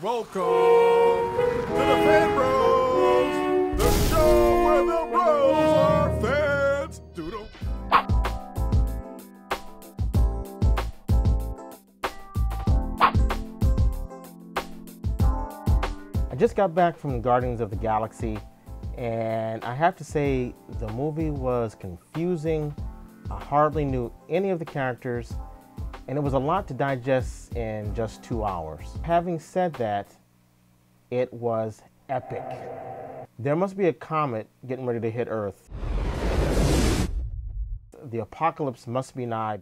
Welcome to the FanBros, the show where the bros are fans. Doodle. I just got back from Guardians of the Galaxy, and I have to say the movie was confusing. I hardly knew any of the characters, and it was a lot to digest in just 2 hours. Having said that, it was epic. There must be a comet getting ready to hit Earth. The apocalypse must be nigh.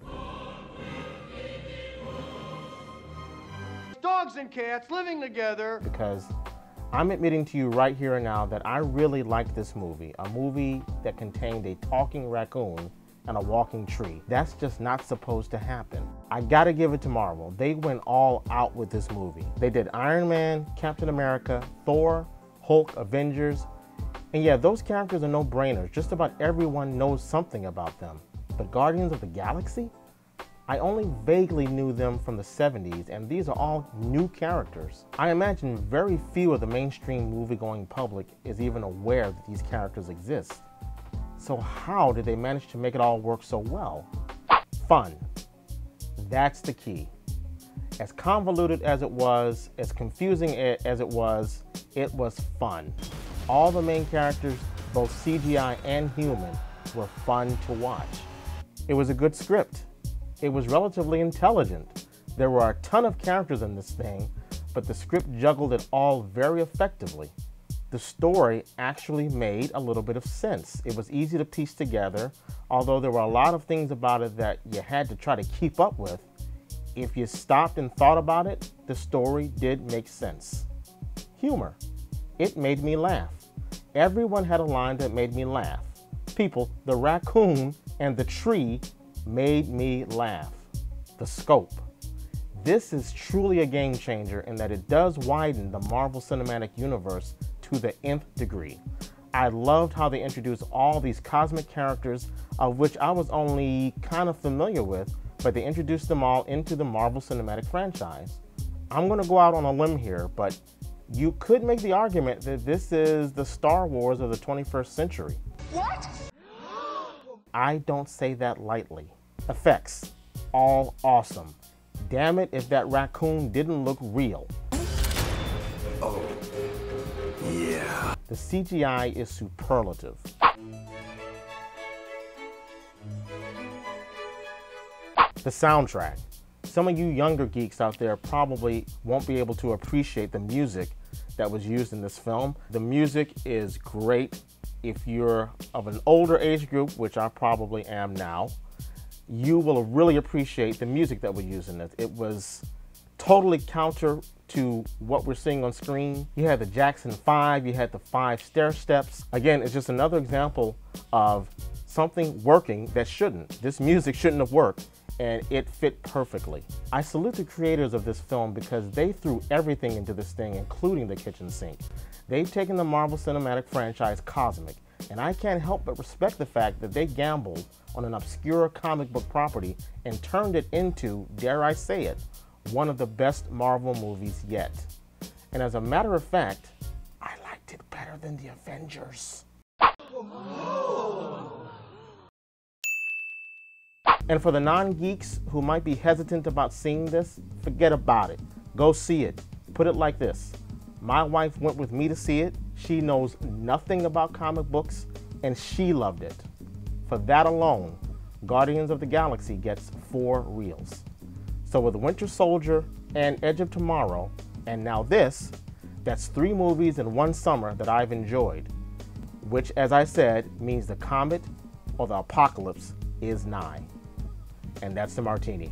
Dogs and cats living together. Because I'm admitting to you right here and now that I really liked this movie. A movie that contained a talking raccoon and a walking tree. That's just not supposed to happen. I gotta give it to Marvel. They went all out with this movie. They did Iron Man, Captain America, Thor, Hulk, Avengers. And yeah, those characters are no-brainers. Just about everyone knows something about them. But Guardians of the Galaxy? I only vaguely knew them from the 70s, and these are all new characters. I imagine very few of the mainstream movie-going public is even aware that these characters exist. So how did they manage to make it all work so well? Fun. That's the key. As convoluted as it was, as confusing as it was fun. All the main characters, both CGI and human, were fun to watch. It was a good script. It was relatively intelligent. There were a ton of characters in this thing, but the script juggled it all very effectively. The story actually made a little bit of sense. It was easy to piece together, although there were a lot of things about it that you had to try to keep up with. If you stopped and thought about it, the story did make sense. Humor. It made me laugh. Everyone had a line that made me laugh. People, the raccoon and the tree made me laugh. The scope. This is truly a game changer in that it does widen the Marvel Cinematic Universe to the nth degree. I loved how they introduced all these cosmic characters, of which I was only kind of familiar with, but they introduced them all into the Marvel Cinematic franchise. I'm going to go out on a limb here, but you could make the argument that this is the Star Wars of the 21st century. What? I don't say that lightly. Effects, all awesome. Damn it if that raccoon didn't look real. Oh, yeah. The CGI is superlative. The soundtrack. Some of you younger geeks out there probably won't be able to appreciate the music that was used in this film. The music is great. If you're of an older age group, which I probably am now, you will really appreciate the music that was used in it. It was totally counter to what we're seeing on screen. You had the Jackson 5, you had the 5 stair steps. Again, it's just another example of something working that shouldn't. This music shouldn't have worked, and it fit perfectly. I salute the creators of this film because they threw everything into this thing, including the kitchen sink. They've taken the Marvel Cinematic franchise cosmic, and I can't help but respect the fact that they gambled on an obscure comic book property and turned it into, dare I say it, one of the best Marvel movies yet. And as a matter of fact, I liked it better than the Avengers. And for the non-geeks who might be hesitant about seeing this, forget about it. Go see it. Put it like this. My wife went with me to see it. She knows nothing about comic books, and she loved it. For that alone, Guardians of the Galaxy gets 4 reels. So with Winter Soldier and Edge of Tomorrow, and now this, that's 3 movies in one summer that I've enjoyed, which, as I said, means the comet or the apocalypse is nigh. And that's the martini.